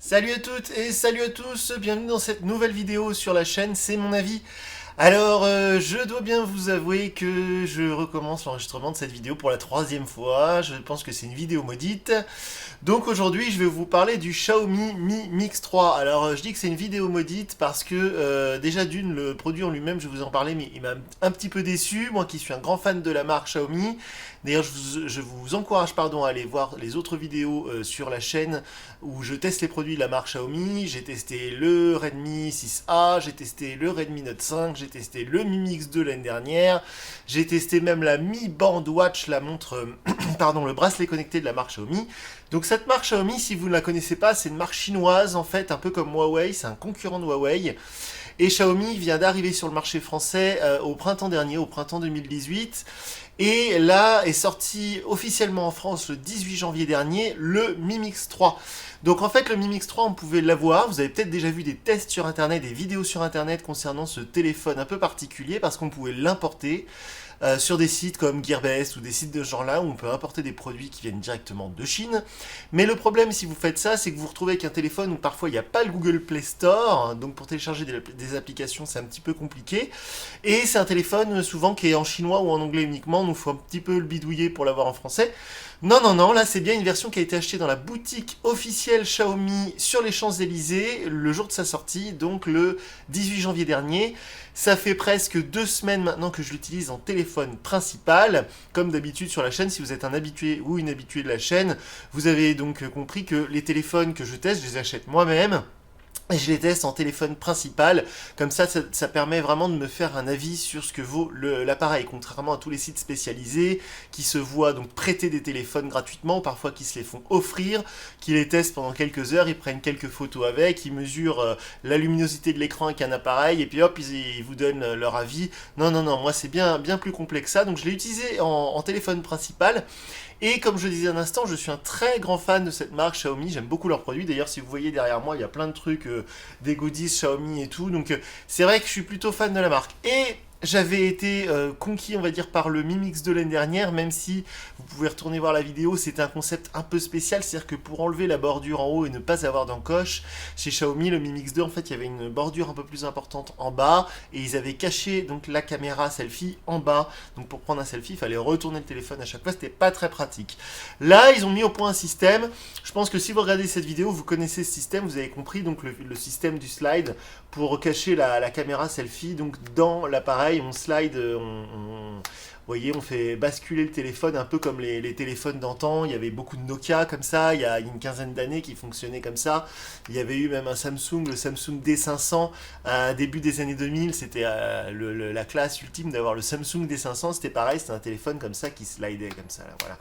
Salut à toutes et salut à tous, bienvenue dans cette nouvelle vidéo sur la chaîne, c'est mon avis. Alors, je dois bien vous avouer que je recommence l'enregistrement de cette vidéo pour la troisième fois, je pense que c'est une vidéo maudite. Donc aujourd'hui, je vais vous parler du Xiaomi Mi Mix 3. Alors, je dis que c'est une vidéo maudite parce que, déjà d'une, le produit en lui-même, je vais vous en parler, mais il m'a un petit peu déçu, moi qui suis un grand fan de la marque Xiaomi. D'ailleurs, je vous encourage à aller voir les autres vidéos sur la chaîne où je teste les produits de la marque Xiaomi. J'ai testé le Redmi 6A, j'ai testé le Redmi Note 5, j'ai testé le Mi Mix 2 l'année dernière, j'ai testé même la Mi Band Watch, la montre, pardon, le bracelet connecté de la marque Xiaomi. Donc cette marque Xiaomi, si vous ne la connaissez pas, c'est une marque chinoise en fait, un peu comme Huawei, c'est un concurrent de Huawei. Et Xiaomi vient d'arriver sur le marché français au printemps dernier, au printemps 2018. Et là est sorti officiellement en France le 18 janvier dernier le Mi Mix 3. Donc en fait le Mi Mix 3 on pouvait l'avoir, vous avez peut-être déjà vu des tests sur internet, des vidéos sur internet concernant ce téléphone un peu particulier parce qu'on pouvait l'importer sur des sites comme Gearbest ou des sites de ce genre là où on peut importer des produits qui viennent directement de Chine. Mais le problème si vous faites ça, c'est que vous vous retrouvez avec un téléphone où parfois il n'y a pas le Google Play Store, donc pour télécharger des applications c'est un petit peu compliqué. Et c'est un téléphone souvent qui est en chinois ou en anglais uniquement, donc il faut un petit peu le bidouiller pour l'avoir en français. Non, non, non, là c'est bien une version qui a été achetée dans la boutique officielle Xiaomi sur les Champs-Élysées le jour de sa sortie, donc le 18 janvier dernier. Ça fait presque 2 semaines maintenant que je l'utilise en téléphone principal. Comme d'habitude sur la chaîne, si vous êtes un habitué ou une habituée de la chaîne, vous avez donc compris que les téléphones que je teste, je les achète moi-même. Et je les teste en téléphone principal, comme ça permet vraiment de me faire un avis sur ce que vaut l'appareil, contrairement à tous les sites spécialisés qui se voient donc prêter des téléphones gratuitement, parfois qui se les font offrir, qui les testent pendant quelques heures, ils prennent quelques photos avec, ils mesurent la luminosité de l'écran avec un appareil, et puis hop, ils vous donnent leur avis. Non, non, non, moi c'est bien plus complet que ça, donc je l'ai utilisé en téléphone principal. Et comme je le disais un instant, je suis un très grand fan de cette marque Xiaomi, j'aime beaucoup leurs produits. D'ailleurs, si vous voyez derrière moi, il y a plein de trucs, des goodies Xiaomi et tout. Donc c'est vrai que je suis plutôt fan de la marque. Et j'avais été conquis, on va dire, par le Mi Mix de l'année dernière, même si vous pouvez retourner voir la vidéo, c'était un concept un peu spécial, c'est-à-dire que pour enlever la bordure en haut et ne pas avoir d'encoche, chez Xiaomi, le Mi Mix 2, en fait, il y avait une bordure un peu plus importante en bas, et ils avaient caché donc la caméra selfie en bas. Donc pour prendre un selfie, il fallait retourner le téléphone à chaque fois, c'était pas très pratique. Là, ils ont mis au point un système. Je pense que si vous regardez cette vidéo, vous connaissez ce système, vous avez compris donc le système du slide pour cacher la caméra selfie donc dans l'appareil. On slide, vous voyez, on fait basculer le téléphone un peu comme les téléphones d'antan. Il y avait beaucoup de Nokia comme ça, il y a une quinzaine d'années qui fonctionnaient comme ça. Il y avait eu même un Samsung, le Samsung D500, début des années 2000. C'était la classe ultime d'avoir le Samsung D500. C'était pareil, c'était un téléphone comme ça qui slidait comme ça. Là, voilà.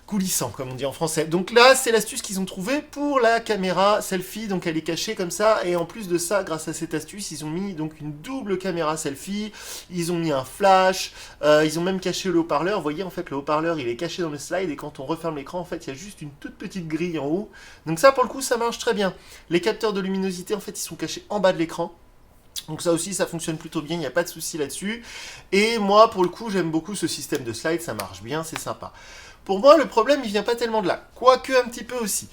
Coulissant, comme on dit en français. Donc là, c'est l'astuce qu'ils ont trouvée pour la caméra selfie. Donc elle est cachée comme ça. Et en plus de ça, grâce à cette astuce, ils ont mis donc une double caméra selfie. Ils ont mis un flash. Ils ont même caché le haut-parleur. Vous voyez, en fait, le haut-parleur, il est caché dans le slide. Et quand on referme l'écran, en fait, il y a juste une toute petite grille en haut. Donc ça, pour le coup, ça marche très bien. Les capteurs de luminosité, en fait, ils sont cachés en bas de l'écran. Donc ça aussi, ça fonctionne plutôt bien, il n'y a pas de souci là-dessus. Et moi, pour le coup, j'aime beaucoup ce système de slide, ça marche bien, c'est sympa. Pour moi, le problème, il vient pas tellement de là, quoique un petit peu aussi.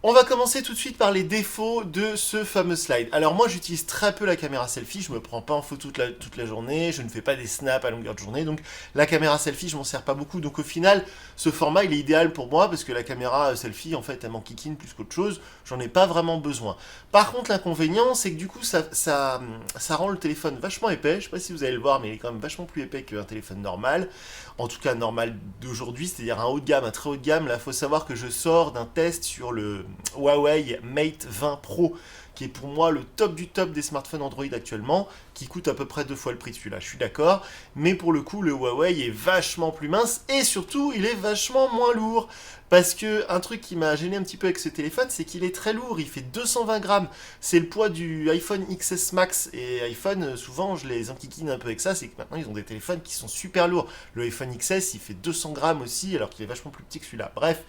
On va commencer tout de suite par les défauts de ce fameux slide. Alors moi, j'utilise très peu la caméra selfie, je me prends pas en photo toute la journée, je ne fais pas des snaps à longueur de journée, donc la caméra selfie, je m'en sers pas beaucoup. Donc au final, ce format, il est idéal pour moi, parce que la caméra selfie, en fait, elle m'enquiquine plus qu'autre chose, j'en ai pas vraiment besoin. Par contre, l'inconvénient, c'est que du coup, ça rend le téléphone vachement épais, je sais pas si vous allez le voir, mais il est quand même vachement plus épais qu'un téléphone normal. En tout cas normal d'aujourd'hui, c'est-à-dire un haut de gamme, un très haut de gamme. Là, il faut savoir que je sors d'un test sur le Huawei Mate 20 Pro, qui est pour moi le top du top des smartphones Android actuellement, qui coûte à peu près 2 fois le prix de celui-là, je suis d'accord, mais pour le coup, le Huawei est vachement plus mince, et surtout, il est vachement moins lourd, parce que un truc qui m'a gêné un petit peu avec ce téléphone, c'est qu'il est très lourd, il fait 220 grammes, c'est le poids du iPhone XS Max, et iPhone, souvent, je les enquiquine un peu avec ça, c'est que maintenant, ils ont des téléphones qui sont super lourds. Le iPhone XS, il fait 200 grammes aussi, alors qu'il est vachement plus petit que celui-là, bref.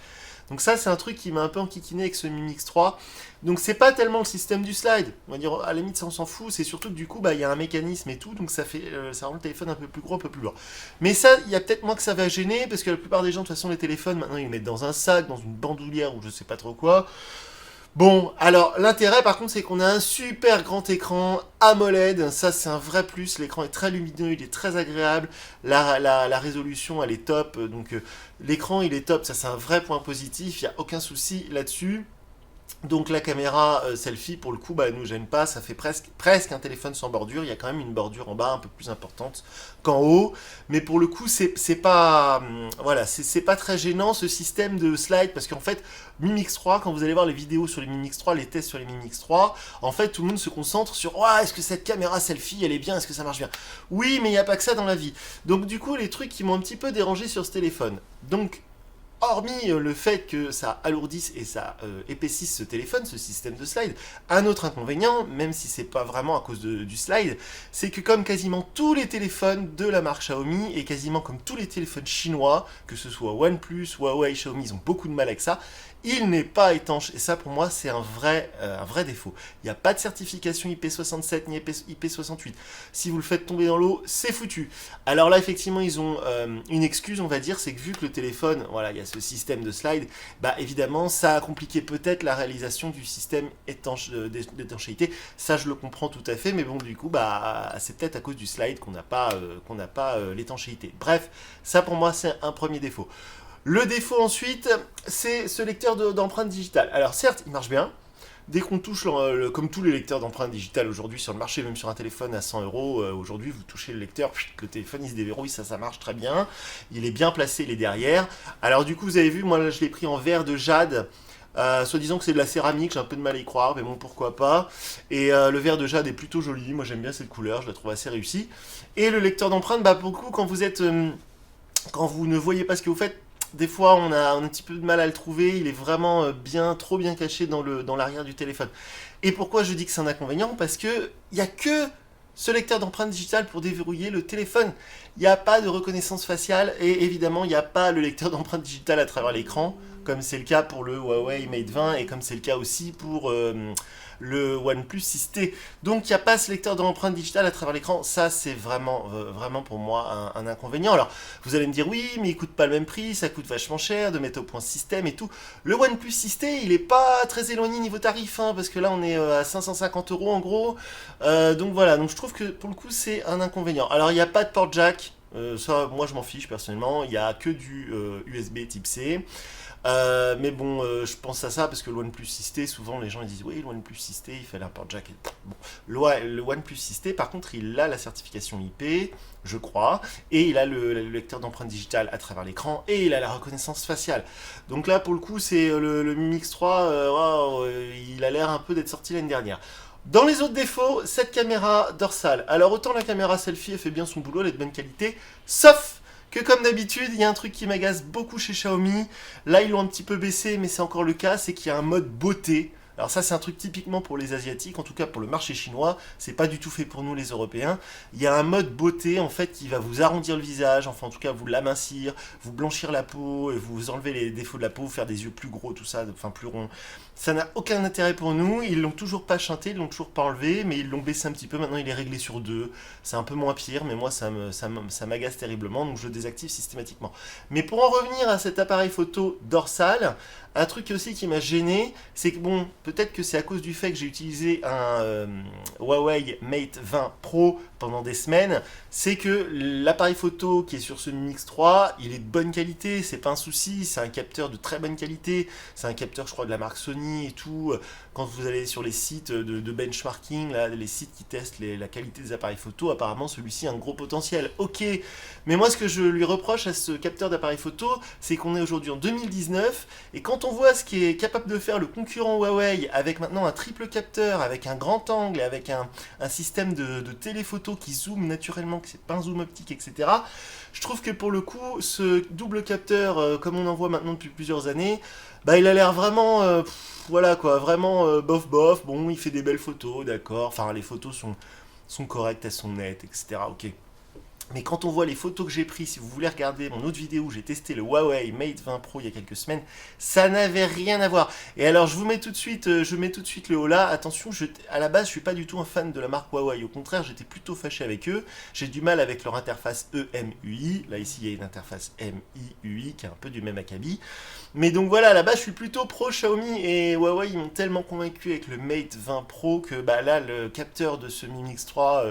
Donc ça, c'est un truc qui m'a un peu enquiquiné avec ce Mi Mix 3. Donc c'est pas tellement le système du slide. On va dire, à la limite, ça on s'en fout. C'est surtout que du coup, il y a un mécanisme et tout. Donc ça rend le téléphone un peu plus gros, un peu plus lourd. Mais ça, il y a peut-être moins que ça va gêner. Parce que la plupart des gens, de toute façon, les téléphones, maintenant, ils les mettent dans un sac, dans une bandoulière ou je sais pas trop quoi. Bon, alors l'intérêt par contre c'est qu'on a un super grand écran AMOLED, ça c'est un vrai plus, l'écran est très lumineux, il est très agréable, la résolution elle est top, donc l'écran il est top, ça c'est un vrai point positif, il n'y a aucun souci là-dessus. Donc la caméra selfie, pour le coup, bah, elle nous gêne pas, ça fait presque un téléphone sans bordure, il y a quand même une bordure en bas un peu plus importante qu'en haut, mais pour le coup, c'est pas, voilà, c'est pas très gênant ce système de slide, parce qu'en fait, Mi Mix 3, quand vous allez voir les vidéos sur les Mi Mix 3, les tests sur les Mi Mix 3, en fait, tout le monde se concentre sur, oh, est-ce que cette caméra selfie, elle est bien, est-ce que ça marche bien? Oui, mais il n'y a pas que ça dans la vie. Donc du coup, les trucs qui m'ont un petit peu dérangé sur ce téléphone. Donc, hormis le fait que ça alourdisse et ça épaississe ce téléphone, ce système de slide, un autre inconvénient, même si c'est pas vraiment à cause du slide, c'est que comme quasiment tous les téléphones de la marque Xiaomi et quasiment comme tous les téléphones chinois, que ce soit OnePlus, Huawei, Xiaomi, ils ont beaucoup de mal avec ça. Il n'est pas étanche et ça pour moi c'est un vrai défaut. Il n'y a pas de certification IP67 ni IP68. Si vous le faites tomber dans l'eau, c'est foutu. Alors là effectivement ils ont une excuse on va dire, c'est que vu que le téléphone, voilà, il y a ce système de slide, bah évidemment ça a compliqué peut-être la réalisation du système d'étanchéité. Ça je le comprends tout à fait, mais bon du coup bah c'est peut-être à cause du slide qu'on n'a pas l'étanchéité. Bref, ça pour moi c'est un premier défaut. Le défaut ensuite, c'est ce lecteur d'empreintes digitales. Alors certes, il marche bien. Dès qu'on touche, comme tous les lecteurs d'empreintes digitales aujourd'hui sur le marché, même sur un téléphone à 100 euros, aujourd'hui vous touchez le lecteur, le téléphone il se déverrouille, ça marche très bien. Il est bien placé, il est derrière. Alors du coup vous avez vu, moi là, je l'ai pris en verre de jade. Soi-disant que c'est de la céramique, j'ai un peu de mal à y croire, mais bon pourquoi pas. Et le verre de jade est plutôt joli, moi j'aime bien cette couleur, je la trouve assez réussie. Et le lecteur d'empreintes, bah pour le coup quand vous ne voyez pas ce que vous faites, des fois on a un petit peu de mal à le trouver, il est vraiment trop bien caché dans l'arrière du téléphone. Et pourquoi je dis que c'est un inconvénient? Parce que il n'y a que ce lecteur d'empreintes digitales pour déverrouiller le téléphone. Il n'y a pas de reconnaissance faciale et évidemment il n'y a pas le lecteur d'empreintes digitales à travers l'écran, comme c'est le cas pour le Huawei Mate 20 et comme c'est le cas aussi pour le OnePlus 6T. Donc il n'y a pas ce lecteur d'empreintes digitales à travers l'écran, ça c'est vraiment pour moi un inconvénient. Alors vous allez me dire oui mais il coûte pas le même prix, ça coûte vachement cher de mettre au point ce système et tout. Le OnePlus 6T il est pas très éloigné niveau tarif, hein, parce que là on est à 550 euros en gros. Donc voilà, donc je trouve que pour le coup c'est un inconvénient. Alors il n'y a pas de port jack, ça moi je m'en fiche personnellement, il n'y a que du USB type C. Mais bon, je pense à ça parce que le OnePlus 6T, souvent les gens ils disent oui, le OnePlus 6T il fait l'import jack. Bon. Le OnePlus 6T, par contre, il a la certification IP, je crois, et il a le lecteur d'empreintes digitales à travers l'écran et il a la reconnaissance faciale. Donc là, pour le coup, c'est le Mi Mix 3, wow, il a l'air un peu d'être sorti l'année dernière. Dans les autres défauts, cette caméra dorsale. Alors autant la caméra selfie elle fait bien son boulot, elle est de bonne qualité, sauf que comme d'habitude, il y a un truc qui m'agace beaucoup chez Xiaomi. Là, ils l'ont un petit peu baissé, mais c'est encore le cas, c'est qu'il y a un mode beauté. Alors ça, c'est un truc typiquement pour les Asiatiques, en tout cas pour le marché chinois. C'est pas du tout fait pour nous, les Européens. Il y a un mode beauté, en fait, qui va vous arrondir le visage, enfin en tout cas vous l'amincir, vous blanchir la peau, et vous enlever les défauts de la peau, vous faire des yeux plus gros, tout ça, enfin plus ronds. Ça n'a aucun intérêt pour nous. Ils l'ont toujours pas chanté, ils l'ont toujours pas enlevé, mais ils l'ont baissé un petit peu. Maintenant, il est réglé sur 2. C'est un peu moins pire, mais moi, ça m'agace terriblement, donc je le désactive systématiquement. Mais pour en revenir à cet appareil photo dorsal, un truc aussi qui m'a gêné, c'est que bon, peut-être que c'est à cause du fait que j'ai utilisé un Huawei Mate 20 Pro pendant des semaines, c'est que l'appareil photo qui est sur ce Mi Mix 3, il est de bonne qualité, c'est pas un souci, c'est un capteur de très bonne qualité, c'est un capteur je crois de la marque Sony et tout. Quand vous allez sur les sites de benchmarking, là, les sites qui testent la qualité des appareils photo, apparemment celui-ci a un gros potentiel. Ok, mais moi ce que je lui reproche à ce capteur d'appareil photo, c'est qu'on est aujourd'hui en 2019, et quand on voit ce qui est capable de faire le concurrent Huawei, avec maintenant un triple capteur, avec un grand angle, avec un système de téléphoto qui zoome naturellement, que c'est pas un zoom optique, etc. Je trouve que pour le coup, ce double capteur, comme on en voit maintenant depuis plusieurs années, bah il a l'air vraiment, voilà quoi, vraiment bof bof. Bon, il fait des belles photos, d'accord. Enfin, les photos sont correctes, elles sont nettes, etc. Ok. Mais quand on voit les photos que j'ai prises, si vous voulez regarder mon autre vidéo où j'ai testé le Huawei Mate 20 Pro il y a quelques semaines, ça n'avait rien à voir. Et alors je vous mets tout de suite, je mets tout de suite le haut là. Attention, à la base je suis pas du tout un fan de la marque Huawei. Au contraire, j'étais plutôt fâché avec eux. J'ai du mal avec leur interface EMUI. Là ici il y a une interface MIUI qui est un peu du même acabit. Mais donc voilà, à la base je suis plutôt pro Xiaomi et Huawei ils m'ont tellement convaincu avec le Mate 20 Pro que bah là le capteur de ce Mi Mix 3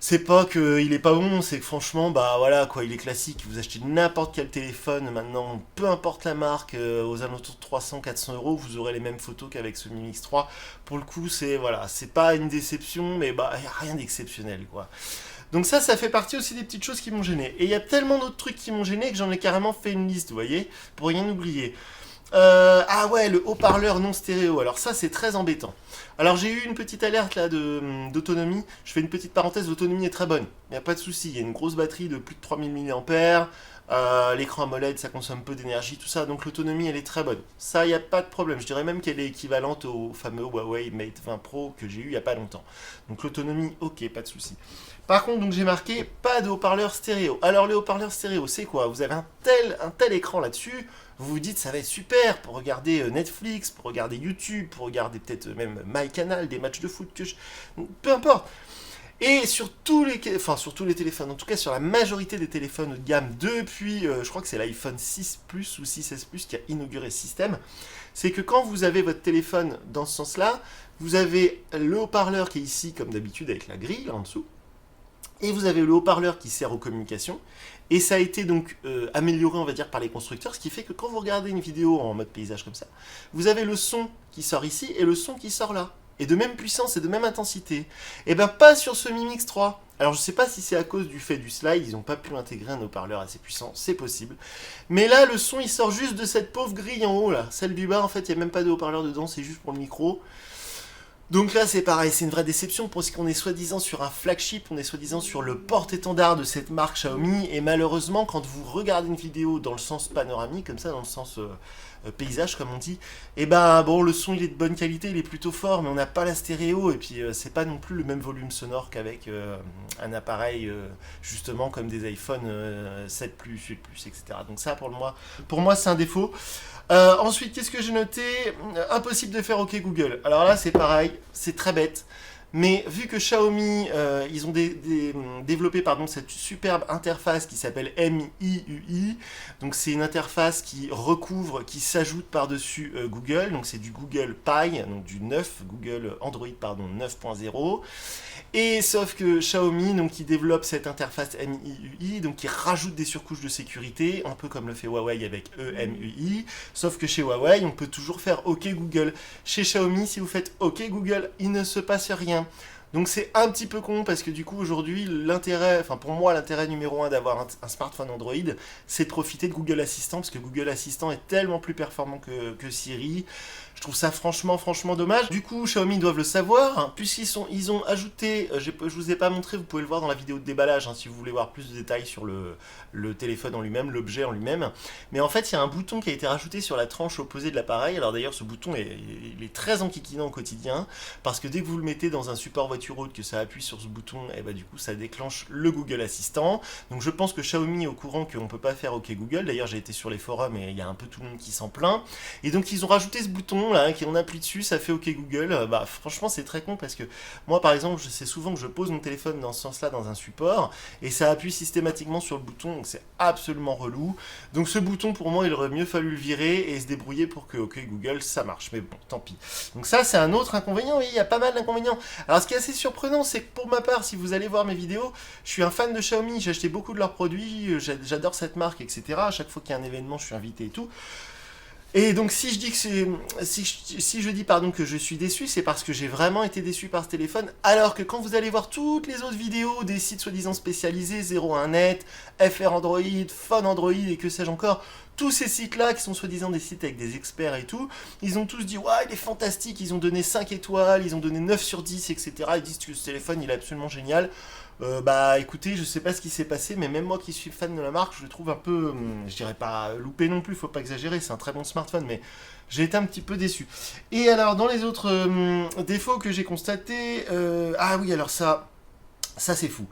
c'est pas qu'il est pas bon, c'est que franchement, bah voilà quoi, il est classique. Vous achetez n'importe quel téléphone maintenant, peu importe la marque, aux alentours de 300-400 euros, vous aurez les mêmes photos qu'avec ce Mi Mix 3. Pour le coup, c'est voilà, c'est pas une déception, mais bah y a rien d'exceptionnel quoi. Donc ça fait partie aussi des petites choses qui m'ont gêné. Et il y a tellement d'autres trucs qui m'ont gêné que j'en ai carrément fait une liste, vous voyez, pour rien oublier. Ah ouais, le haut-parleur non stéréo. Alors ça, c'est très embêtant. Alors j'ai eu une petite alerte là d'autonomie. Je fais une petite parenthèse, l'autonomie est très bonne. Il n'y a pas de souci. Il y a une grosse batterie de plus de 3000 mAh. L'écran AMOLED, ça consomme peu d'énergie, tout ça. Donc l'autonomie, elle est très bonne. Ça, il n'y a pas de problème. Je dirais même qu'elle est équivalente au fameux Huawei Mate 20 Pro que j'ai eu il n'y a pas longtemps. Donc l'autonomie, ok, pas de souci. Par contre, donc j'ai marqué pas de haut-parleur stéréo. Alors le haut-parleur stéréo, c'est quoi? Vous avez un tel écran là-dessus. Vous vous dites ça va être super pour regarder Netflix, pour regarder YouTube, pour regarder peut-être même MyCanal, des matchs de foot peu importe. Et sur tous les téléphones, en tout cas sur la majorité des téléphones haut de gamme depuis, je crois que c'est l'iPhone 6 Plus ou 6S Plus qui a inauguré ce système, c'est que quand vous avez votre téléphone dans ce sens-là, vous avez le haut-parleur qui est ici comme d'habitude avec la grille en dessous, et vous avez le haut-parleur qui sert aux communications. Et ça a été donc amélioré, on va dire, par les constructeurs, ce qui fait que quand vous regardez une vidéo en mode paysage comme ça, vous avez le son qui sort ici et le son qui sort là. Et de même puissance et de même intensité. Et ben pas sur ce Mi Mix 3. Alors je sais pas si c'est à cause du fait du slide, ils n'ont pas pu intégrer un haut-parleur assez puissant, c'est possible. Mais là, le son il sort juste de cette pauvre grille en haut là. Celle du bas, en fait, il n'y a même pas de haut-parleur dedans, c'est juste pour le micro. Donc là, c'est pareil, c'est une vraie déception parce qu'on est soi-disant sur un flagship, on est soi-disant sur le porte-étendard de cette marque Xiaomi, et malheureusement, quand vous regardez une vidéo dans le sens panoramique, comme ça, dans le sens paysage, comme on dit, et ben bon, le son il est de bonne qualité, il est plutôt fort, mais on n'a pas la stéréo, et puis c'est pas non plus le même volume sonore qu'avec un appareil, justement, comme des iPhone 7 Plus, 8 Plus, etc. Donc ça, pour moi c'est un défaut. Ensuite, qu'est-ce que j'ai noté? Impossible de faire OK Google. Alors là, c'est pareil, c'est très bête. Mais vu que Xiaomi, ils ont développé cette superbe interface qui s'appelle MIUI, donc c'est une interface qui recouvre, qui s'ajoute par-dessus Google, donc c'est du Google Pie, donc du 9, Google Android, pardon, 9.0. Et sauf que Xiaomi, donc, qui développe cette interface MIUI, donc qui rajoute des surcouches de sécurité, un peu comme le fait Huawei avec EMUI, sauf que chez Huawei, on peut toujours faire OK Google. Chez Xiaomi, si vous faites OK Google, il ne se passe rien. Donc c'est un petit peu con parce que du coup aujourd'hui pour moi l'intérêt numéro 1 d'avoir un smartphone Android, c'est de profiter de Google Assistant parce que Google Assistant est tellement plus performant que Siri. Je trouve ça franchement dommage. Du coup Xiaomi doivent le savoir hein, puisqu'ils ont ajouté, je vous ai pas montré, vous pouvez le voir dans la vidéo de déballage hein, si vous voulez voir plus de détails sur le téléphone en lui-même, l'objet en lui-même. Mais en fait il y a un bouton qui a été rajouté sur la tranche opposée de l'appareil. Alors d'ailleurs ce bouton il est très enquiquinant au quotidien parce que dès que vous le mettez dans un support voiture haute, que ça appuie sur ce bouton, et bah du coup ça déclenche le Google Assistant. Donc je pense que Xiaomi est au courant qu'on peut pas faire OK Google. D'ailleurs j'ai été sur les forums et il y a un peu tout le monde qui s'en plaint. Et donc ils ont rajouté ce bouton là, qui on appuie dessus, ça fait OK Google. Bah franchement c'est très con parce que moi par exemple je sais souvent que je pose mon téléphone dans ce sens là dans un support et ça appuie systématiquement sur le bouton, donc c'est absolument relou. Donc ce bouton pour moi il aurait mieux fallu le virer et se débrouiller pour que OK Google ça marche, mais bon tant pis. Donc ça c'est un autre inconvénient, oui il y a pas mal d'inconvénients. Alors ce qui est assez surprenant, c'est que pour ma part, si vous allez voir mes vidéos, je suis un fan de Xiaomi, j'ai acheté beaucoup de leurs produits, j'adore cette marque, etc. À chaque fois qu'il y a un événement, je suis invité et tout. Et donc si je dis si je dis pardon que je suis déçu, c'est parce que j'ai vraiment été déçu par ce téléphone, alors que quand vous allez voir toutes les autres vidéos des sites soi-disant spécialisés, 01net, FR Android, Phone Android et que sais-je encore, tous ces sites-là qui sont soi-disant des sites avec des experts et tout, ils ont tous dit ouais il est fantastique, ils ont donné 5 étoiles, ils ont donné 9 sur 10, etc. Ils disent que ce téléphone il est absolument génial. Bah écoutez, je sais pas ce qui s'est passé, mais même moi qui suis fan de la marque, je le trouve un peu, je dirais pas loupé non plus, faut pas exagérer, c'est un très bon smartphone, mais j'ai été un petit peu déçu. Et alors dans les autres défauts que j'ai constatés, ah oui alors ça c'est fou.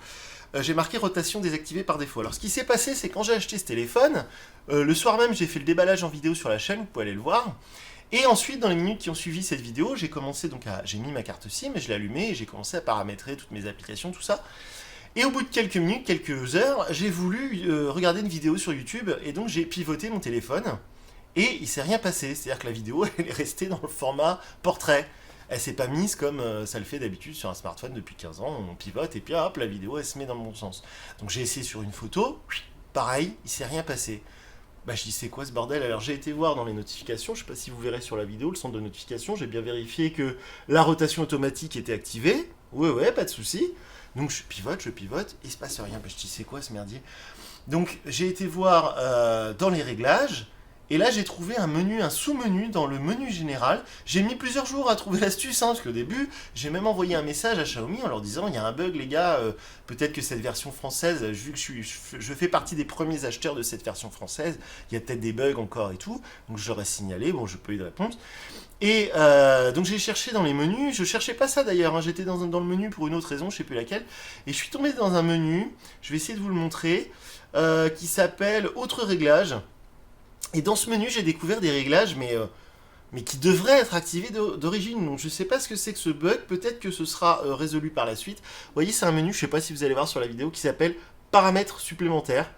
j'ai marqué rotation désactivée par défaut. Alors ce qui s'est passé, c'est quand j'ai acheté ce téléphone, le soir même j'ai fait le déballage en vidéo sur la chaîne, vous pouvez aller le voir. Et ensuite, dans les minutes qui ont suivi cette vidéo, j'ai mis ma carte SIM, je l'ai allumée et j'ai commencé à paramétrer toutes mes applications, tout ça. Et au bout de quelques minutes, quelques heures, j'ai voulu regarder une vidéo sur YouTube et donc j'ai pivoté mon téléphone et il s'est rien passé. C'est-à-dire que la vidéo, elle est restée dans le format portrait. Elle s'est pas mise comme ça le fait d'habitude sur un smartphone depuis 15 ans, on pivote et puis hop, la vidéo elle se met dans le bon sens. Donc j'ai essayé sur une photo, pareil, il s'est rien passé. Bah je dis c'est quoi ce bordel? Alors j'ai été voir dans les notifications, je sais pas si vous verrez sur la vidéo le centre de notification, j'ai bien vérifié que la rotation automatique était activée, ouais pas de souci. Donc je pivote, il se passe rien, bah je dis c'est quoi ce merdier? Donc j'ai été voir dans les réglages, et là j'ai trouvé un menu, un sous-menu dans le menu général. J'ai mis plusieurs jours à trouver l'astuce, parce qu'au début j'ai même envoyé un message à Xiaomi en leur disant il y a un bug les gars, peut-être que cette version française, vu que je fais partie des premiers acheteurs de cette version française, il y a peut-être des bugs encore et tout, donc je leur ai signalé, bon j'ai pas eu de réponse. Et donc j'ai cherché dans les menus, je cherchais pas ça d'ailleurs, hein, j'étais dans le menu pour une autre raison, je sais plus laquelle, et je suis tombé dans un menu, je vais essayer de vous le montrer, qui s'appelle Autres réglages. Et dans ce menu, j'ai découvert des réglages, mais qui devraient être activés d'origine. Donc je ne sais pas ce que c'est que ce bug, peut-être que ce sera résolu par la suite. Vous voyez, c'est un menu, je ne sais pas si vous allez voir sur la vidéo, qui s'appelle Paramètres supplémentaires.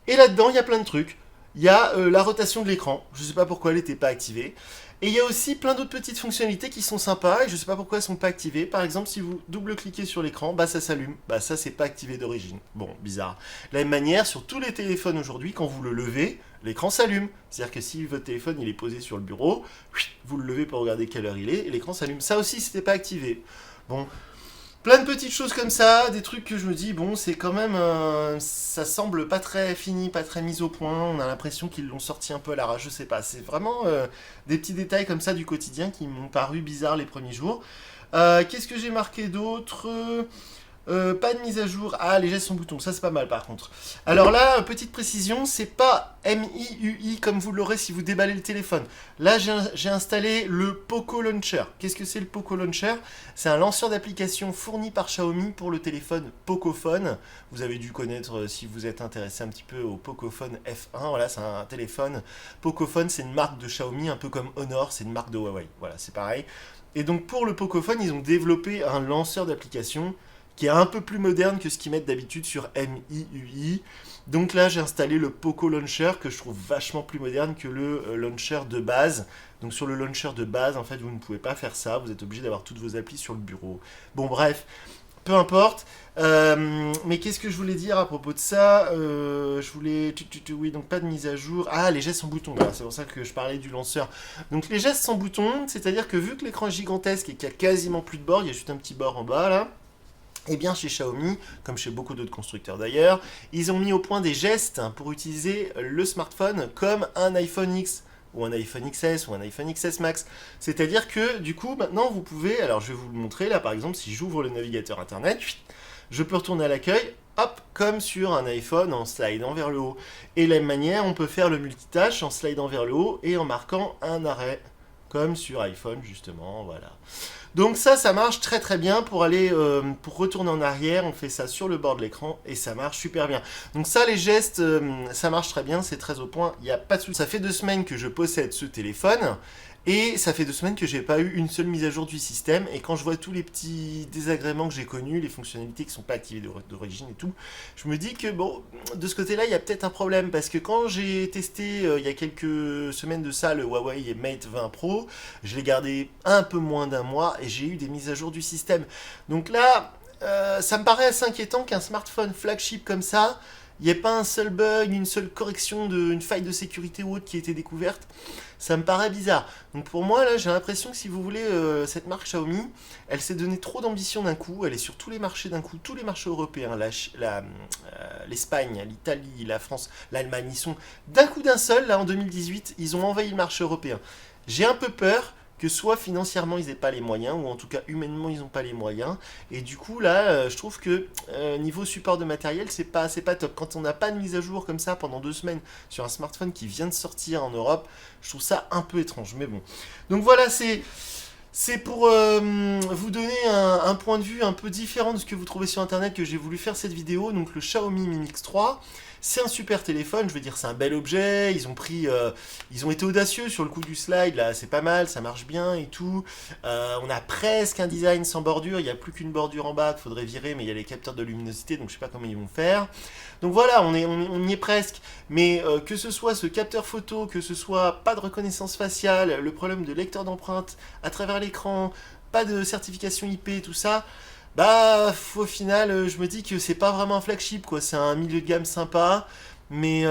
Et là-dedans, il y a plein de trucs. Il y a la rotation de l'écran, je ne sais pas pourquoi elle n'était pas activée. Et il y a aussi plein d'autres petites fonctionnalités qui sont sympas et je ne sais pas pourquoi elles ne sont pas activées. Par exemple, si vous double-cliquez sur l'écran, bah ça s'allume. Bah ça, c'est pas activé d'origine. Bon, bizarre. De la même manière, sur tous les téléphones aujourd'hui, quand vous le levez, l'écran s'allume. C'est-à-dire que si votre téléphone il est posé sur le bureau, vous le levez pour regarder quelle heure il est et l'écran s'allume. Ça aussi, c'était pas activé. Bon, plein de petites choses comme ça, des trucs que je me dis, bon, c'est quand même, ça semble pas très fini, pas très mis au point, on a l'impression qu'ils l'ont sorti un peu à l'arrache, je sais pas, c'est vraiment des petits détails comme ça du quotidien qui m'ont paru bizarres les premiers jours. Qu'est-ce que j'ai marqué d'autre? Pas de mise à jour. Ah, les gestes sans bouton, ça c'est pas mal par contre. Alors là, petite précision, c'est pas MIUI comme vous l'aurez si vous déballez le téléphone. Là, j'ai installé le Poco Launcher. Qu'est-ce que c'est le Poco Launcher? C'est un lanceur d'applications fourni par Xiaomi pour le téléphone Pocophone. Vous avez dû connaître si vous êtes intéressé un petit peu au Pocophone F1. Voilà, c'est un téléphone. Pocophone, c'est une marque de Xiaomi, un peu comme Honor, c'est une marque de Huawei. Voilà, c'est pareil. Et donc pour le Pocophone, ils ont développé un lanceur d'applications qui est un peu plus moderne que ce qu'ils mettent d'habitude sur MIUI. Donc là, j'ai installé le Poco Launcher, que je trouve vachement plus moderne que le launcher de base. Donc sur le launcher de base, en fait, vous ne pouvez pas faire ça. Vous êtes obligé d'avoir toutes vos applis sur le bureau. Bon, bref, peu importe. Mais qu'est-ce que je voulais dire à propos de ça? Je voulais... Oui, donc pas de mise à jour. Ah, les gestes sans bouton. Voilà, c'est pour ça que je parlais du lanceur. Donc les gestes sans bouton, c'est-à-dire que vu que l'écran est gigantesque et qu'il y a quasiment plus de bord, il y a juste un petit bord en bas, là. Eh bien, chez Xiaomi, comme chez beaucoup d'autres constructeurs d'ailleurs, ils ont mis au point des gestes pour utiliser le smartphone comme un iPhone X, ou un iPhone XS, ou un iPhone XS Max. C'est-à-dire que, du coup, maintenant, vous pouvez... Alors, je vais vous le montrer, là, par exemple, si j'ouvre le navigateur Internet, je peux retourner à l'accueil, hop, comme sur un iPhone en slidant vers le haut. Et de la même manière, on peut faire le multitâche en slidant vers le haut et en marquant un arrêt, comme sur iPhone, justement, voilà. Donc ça marche très très bien pour aller, pour retourner en arrière, on fait ça sur le bord de l'écran et ça marche super bien. Donc ça, les gestes, ça marche très bien, c'est très au point, il n'y a pas de souci. Ça fait 2 semaines que je possède ce téléphone et ça fait 2 semaines que j'ai pas eu une seule mise à jour du système et quand je vois tous les petits désagréments que j'ai connus, les fonctionnalités qui sont pas activées d'origine et tout, je me dis que bon, de ce côté-là, il y a peut-être un problème parce que quand j'ai testé il y a quelques semaines de ça le Huawei Mate 20 Pro, je l'ai gardé un peu moins d'un mois et j'ai eu des mises à jour du système. Donc là, ça me paraît assez inquiétant qu'un smartphone flagship comme ça, il n'y ait pas un seul bug, une seule correction d'une faille de sécurité ou autre qui a été découverte. Ça me paraît bizarre. Donc pour moi, là, j'ai l'impression que si vous voulez, cette marque Xiaomi, elle s'est donné trop d'ambition d'un coup. Elle est sur tous les marchés d'un coup, tous les marchés européens, l'Espagne, l'Italie, la France, l'Allemagne. Ils sont d'un coup d'un seul, là, en 2018, ils ont envahi le marché européen. J'ai un peu peur que soit financièrement ils n'aient pas les moyens, ou en tout cas humainement ils n'ont pas les moyens, et du coup là je trouve que niveau support de matériel c'est pas top. Quand on n'a pas de mise à jour comme ça pendant 2 semaines sur un smartphone qui vient de sortir en Europe, je trouve ça un peu étrange, mais bon. Donc voilà, C'est pour vous donner un point de vue un peu différent de ce que vous trouvez sur internet que j'ai voulu faire cette vidéo. Donc le Xiaomi Mi Mix 3, c'est un super téléphone, je veux dire c'est un bel objet, ils ont été audacieux sur le coup du slide, là c'est pas mal, ça marche bien et tout. On a presque un design sans bordure, il n'y a plus qu'une bordure en bas qu'il faudrait virer, mais il y a les capteurs de luminosité, donc je sais pas comment ils vont faire. Donc voilà, on y est presque, mais que ce soit ce capteur photo, que ce soit pas de reconnaissance faciale, le problème de lecteur d'empreintes à travers l'écran, pas de certification IP, tout ça, bah au final je me dis que c'est pas vraiment un flagship quoi, c'est un milieu de gamme sympa, mais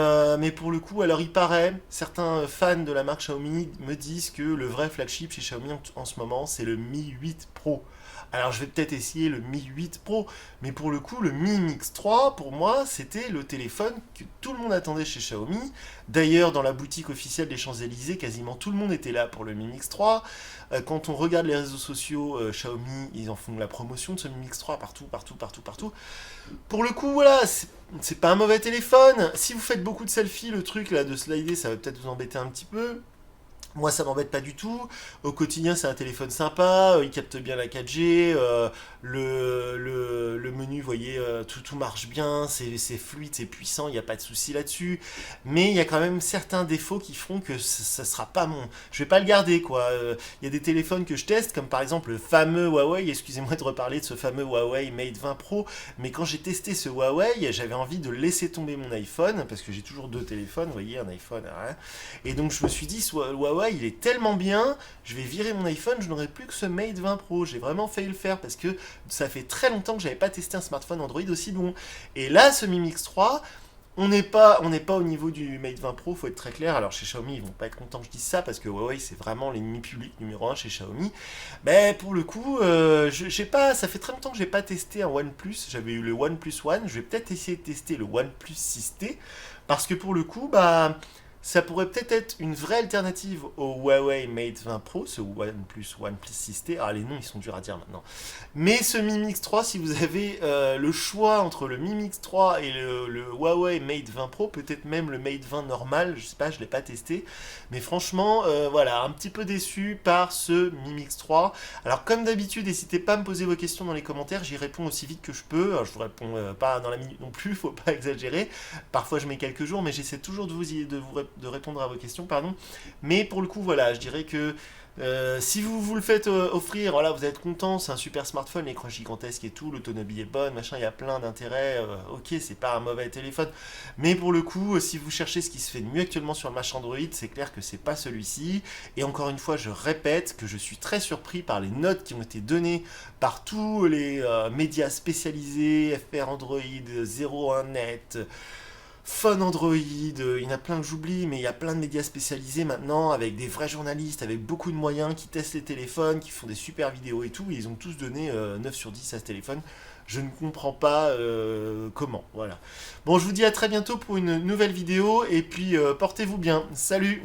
pour le coup, alors il paraît, certains fans de la marque Xiaomi me disent que le vrai flagship chez Xiaomi en ce moment c'est le Mi 8 Pro. Alors je vais peut-être essayer le Mi 8 Pro, mais pour le coup le Mi Mix 3 pour moi c'était le téléphone que tout le monde attendait chez Xiaomi. D'ailleurs dans la boutique officielle des Champs-Élysées quasiment tout le monde était là pour le Mi Mix 3. Quand on regarde les réseaux sociaux, Xiaomi ils en font la promotion de ce Mi Mix 3 partout, partout, partout, partout. Pour le coup voilà, c'est pas un mauvais téléphone. Si vous faites beaucoup de selfies, le truc là de slider ça va peut-être vous embêter un petit peu. Moi, ça m'embête pas du tout. Au quotidien, c'est un téléphone sympa. Il capte bien la 4G. Le menu, vous voyez, tout marche bien. C'est fluide, c'est puissant. Il n'y a pas de souci là-dessus. Mais il y a quand même certains défauts qui feront que ça sera pas mon. Je vais pas le garder, quoi. Il y a des téléphones que je teste, comme par exemple le fameux Huawei. Excusez-moi de reparler de ce fameux Huawei Mate 20 Pro. Mais quand j'ai testé ce Huawei, j'avais envie de laisser tomber mon iPhone. Parce que j'ai toujours deux téléphones, vous voyez, un iPhone, hein. Et donc, je me suis dit, Huawei il est tellement bien, je vais virer mon iPhone, je n'aurai plus que ce Mate 20 Pro. J'ai vraiment failli le faire parce que ça fait très longtemps que j'avais pas testé un smartphone Android aussi bon. Et là, ce Mi Mix 3, on n'est pas au niveau du Mate 20 Pro, faut être très clair. Alors chez Xiaomi, ils vont pas être contents que je dise ça parce que Huawei c'est vraiment l'ennemi public numéro un chez Xiaomi. Mais pour le coup, je sais pas, ça fait très longtemps que j'ai pas testé un OnePlus. J'avais eu le OnePlus One, je vais peut-être essayer de tester le OnePlus 6T parce que pour le coup, bah ça pourrait peut-être être une vraie alternative au Huawei Mate 20 Pro, ce OnePlus 6T. Ah, les noms, ils sont durs à dire maintenant. Mais ce Mi Mix 3, si vous avez le choix entre le Mi Mix 3 et le Huawei Mate 20 Pro, peut-être même le Mate 20 normal, je sais pas, je l'ai pas testé. Mais franchement, voilà, un petit peu déçu par ce Mi Mix 3. Alors, comme d'habitude, n'hésitez pas à me poser vos questions dans les commentaires, j'y réponds aussi vite que je peux. Alors, je vous réponds pas dans la minute non plus, faut pas exagérer. Parfois, je mets quelques jours, mais j'essaie toujours de répondre à vos questions, pardon. Mais pour le coup, voilà, je dirais que si vous le faites offrir, voilà, vous êtes content, c'est un super smartphone, l'écran gigantesque et tout, l'autonomie est bonne, machin, il y a plein d'intérêts, ok, c'est pas un mauvais téléphone, mais pour le coup, si vous cherchez ce qui se fait de mieux actuellement sur le marché Android, c'est clair que c'est pas celui-ci, et encore une fois, je répète que je suis très surpris par les notes qui ont été données par tous les médias spécialisés, FR Android, 01net, Fun Android, il y en a plein que j'oublie, mais il y a plein de médias spécialisés maintenant, avec des vrais journalistes, avec beaucoup de moyens, qui testent les téléphones, qui font des super vidéos et tout, et ils ont tous donné 9 sur 10 à ce téléphone. Je ne comprends pas comment, voilà. Bon, je vous dis à très bientôt pour une nouvelle vidéo, et puis portez-vous bien. Salut!